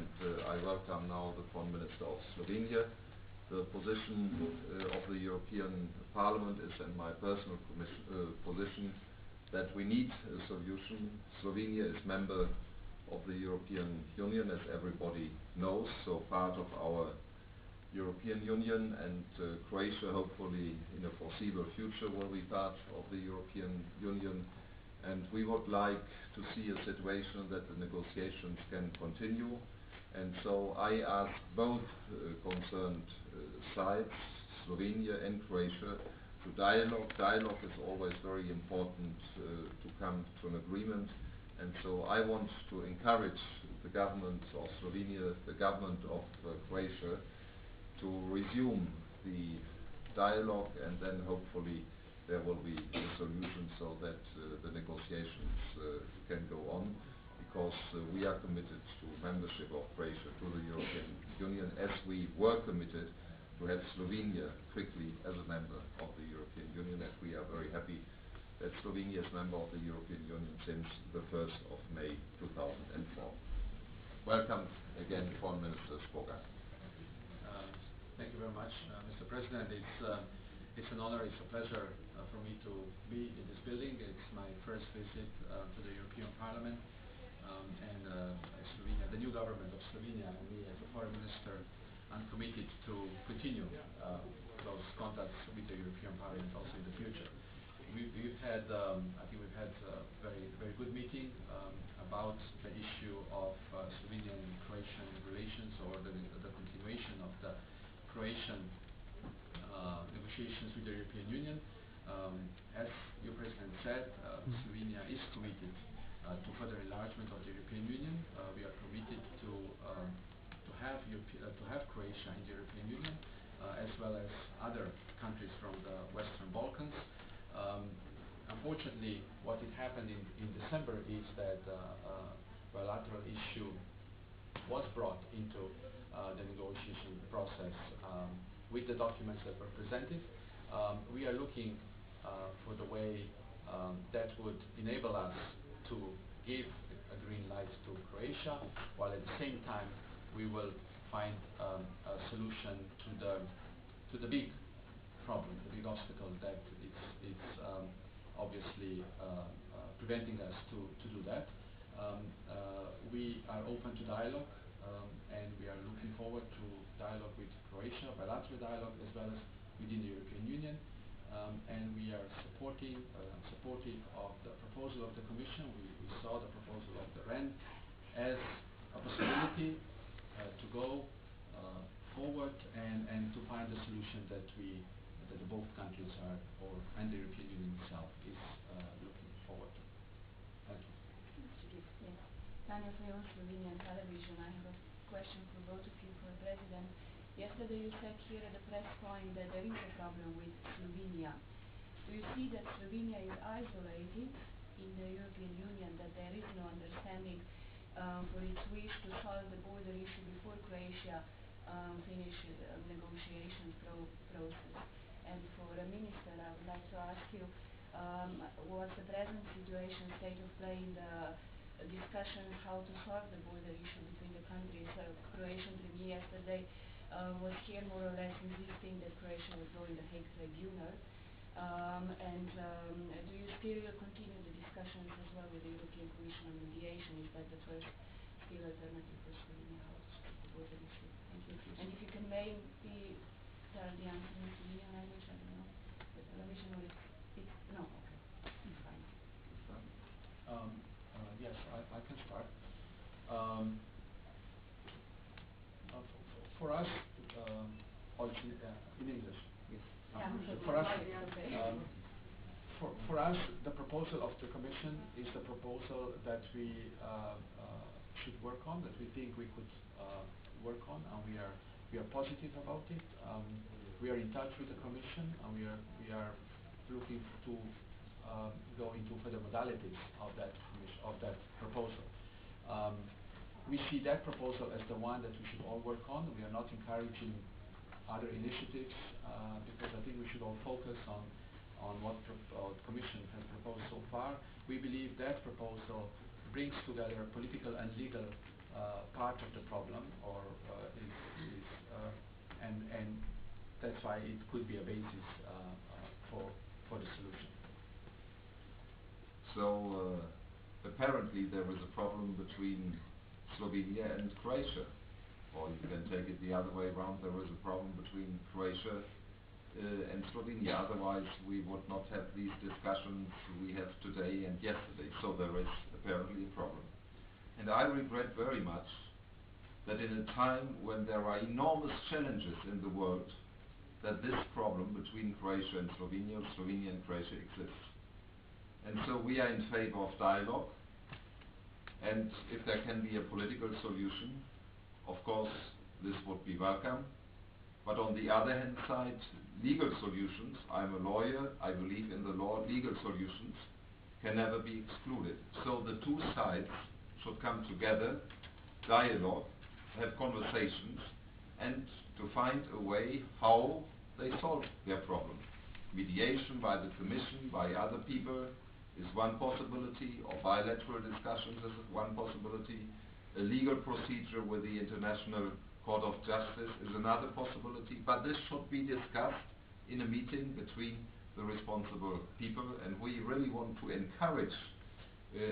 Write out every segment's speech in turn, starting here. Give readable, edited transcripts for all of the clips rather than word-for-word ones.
and I welcome now the Foreign Minister of Slovenia. The position of the European Parliament is, and my personal position, that we need a solution. Slovenia is member of the European Union, as everybody knows, so part of our European Union, and Croatia hopefully in a foreseeable future will be part of the European Union. And we would like to see a situation that the negotiations can continue. And so I ask both concerned sides, Slovenia and Croatia, to dialogue. Dialogue is always very important to come to an agreement. And so I want to encourage the government of Slovenia, the government of Croatia, to resume the dialogue, and then hopefully there will be a solution so that the negotiations can go on, because we are committed to membership of Croatia to the European Union, as we were committed to have Slovenia quickly as a member of the European Union, and we are very happy that Slovenia is member of the European Union since the 1st of May 2004. Welcome again, Foreign Minister Špoga. Thank you very much, Mr. President. It's an honor, it's a pleasure for me to be in this building. It's my first visit to the European Parliament, and Slovenia, the new government of Slovenia, and me as a foreign minister, I'm committed to continue those contacts with the European Parliament also in the future. We've had, I think we've had a very good meeting about the issue of Slovenian and Croatian relations, or the continuation of the Croatian negotiations with the European Union. As your President said, Slovenia is committed to further enlargement of the European Union. We are committed to have Croatia in the European Union, as well as other countries from the Western Balkans. Unfortunately, what had happened in December is that a bilateral issue was brought into the negotiation process with the documents that were presented. We are looking for the way that would enable us to give a green light to Croatia, while at the same time we will find a solution to the big problem, the big obstacle that it's obviously preventing us to do that. We are open to dialogue, and we are looking forward to dialogue with Croatia, bilateral dialogue, as well as within the European Union. And we are supportive of the proposal of the Commission. We saw the proposal of the REN as a possibility to go forward and to find a solution that both countries are, and the European Union itself is looking forward to. Thank you. Yes. Tanya Fajon, Slovenian television. I have a question for both of you, for the President. Yesterday you said here at the press point that there is a problem with Slovenia. Do you see that Slovenia is isolated in the European Union, that there is no understanding for its wish to solve the border issue before Croatia finishes the negotiation process? And for a minister, I would like to ask you, what's the present situation, state of play in the discussion how to solve the border issue between the countries? Croatian Premier yesterday was here more or less insisting that Croatia would go in the Hague Tribunal. Do you still continue the discussions as well with the European Commission on mediation? Is that the first still alternative for Slovenia, how to solve the border issue? Thank you. And if you can maybe tell the answer in Slovenian language, I don't know. The television will speak. No, okay. It's fine. Yes, I can start. For us, in English. Yes. For us, the proposal of the Commission is the proposal that we should work on, that we think we could work on, and we are positive about it. We are in touch with the Commission, and we are looking to go into further modalities of that proposal. We see that proposal as the one that we should all work on. We are not encouraging other initiatives, because I think we should all focus on what the Commission has proposed so far. We believe that proposal brings together political and legal part of the problem, or and that's why it could be a basis for the solution. So apparently there is a problem between Slovenia and Croatia, or you can take it the other way around. There is a problem between Croatia and Slovenia. Otherwise, we would not have these discussions we have today and yesterday. So there is apparently a problem. And I regret very much that in a time when there are enormous challenges in the world, that this problem between Croatia and Slovenia, Slovenia and Croatia exists. And so we are in favor of dialogue, and if there can be a political solution, of course this would be welcome. But on the other hand side, legal solutions, I'm a lawyer, I believe in the law, legal solutions can never be excluded. So the two sides should come together, dialogue, have conversations, and to find a way how they solve their problem. Mediation by the Commission, by other people, is one possibility, or bilateral discussions is one possibility. A legal procedure with the International Court of Justice is another possibility, but this should be discussed in a meeting between the responsible people, and we really want to encourage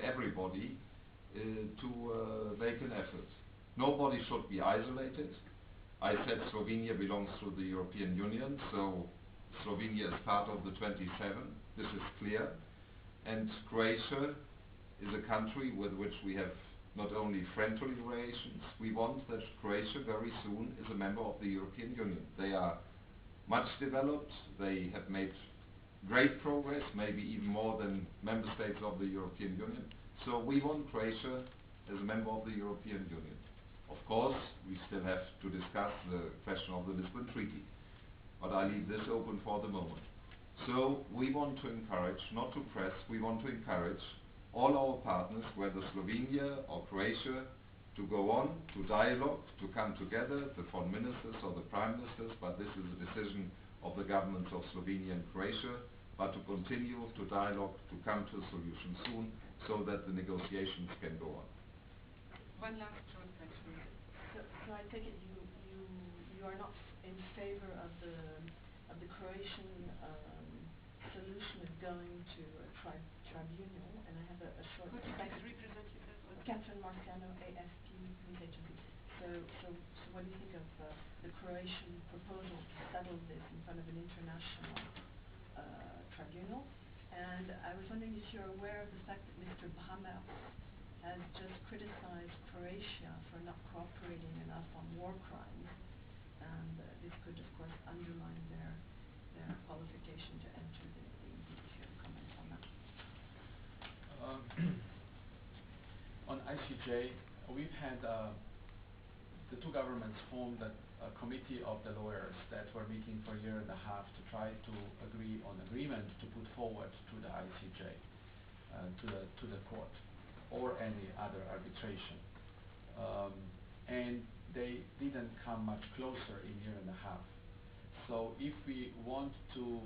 everybody to make an effort. Nobody should be isolated. I said Slovenia belongs to the European Union, so Slovenia is part of the 27, this is clear. And Croatia is a country with which we have not only friendly relations, we want that Croatia very soon is a member of the European Union. They are much developed, they have made great progress, maybe even more than member states of the European Union. So we want Croatia as a member of the European Union. Of course, we still have to discuss the question of the Lisbon Treaty, but I leave this open for the moment. So we want to encourage, not to press, we want to encourage all our partners, whether Slovenia or Croatia, to go on, to dialogue, to come together, the foreign ministers or the prime ministers, but this is a decision of the governments of Slovenia and Croatia, but to continue to dialogue, to come to a solution soon, so that the negotiations can go on. One last short question. So I take it you are not in favor of the Croatian solution of going to a tribunal, and I have a short Could you please represent yourself? Catherine Marciano, AFP News Agency. So what do you think of the Croatian proposal to settle this in front of an international tribunal? And I was wondering if you're aware of the fact that Mr. Brammer has just criticized Croatia for not cooperating enough on war crimes, and this could, of course, undermine their qualification to enter the EU. If you have comments on that. On ICJ, we've had the two governments formed a committee of the lawyers that were meeting for a year and a half to try to agree on agreement to put forward to the ICJ, to the court, or any other arbitration. And they didn't come much closer in a year and a half. So if we want to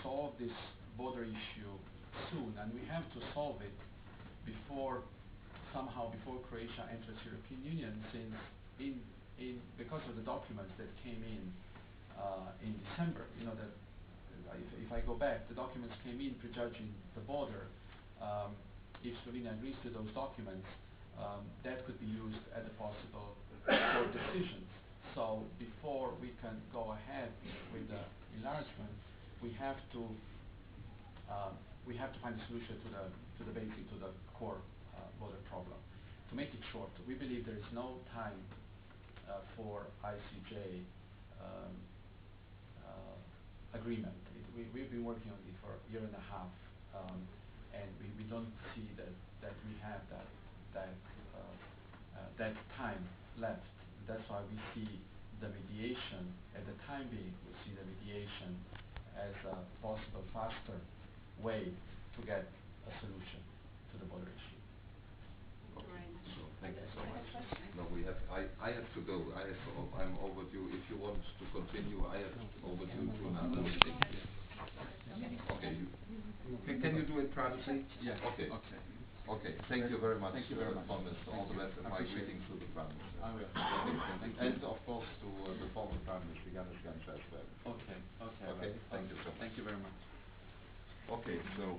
solve this border issue soon, and we have to solve it before Croatia enters European Union, since because of the documents that came in December, that if I go back, the documents came in prejudging the border. If Slovenia agrees to those documents, that could be used as a possible court decision. So before we can go ahead with the enlargement, we have to find a solution to the core border problem. To make it short, we believe there is no time for ICJ agreement. We've been working on it for a year and a half, and we don't see that we have that time left. That's why we see the mediation, at the time being, we see the mediation as a possible faster way to get a solution to the border issue. Okay. So thank you so much. No, I have to go. I'm overdue. If you want to continue, I have overdue to another meeting. Okay. Can you do it privately? Yes. Okay. Okay. Okay, thank you very much. Thank you very much. Foreign Minister. All the best and my Appreciate greetings to the Prime Minister. I will. Thank you. And of course to the former Prime Minister Janis Genscher as well. Okay, okay. Okay, right. thank you so much. Thank you very much. Okay, so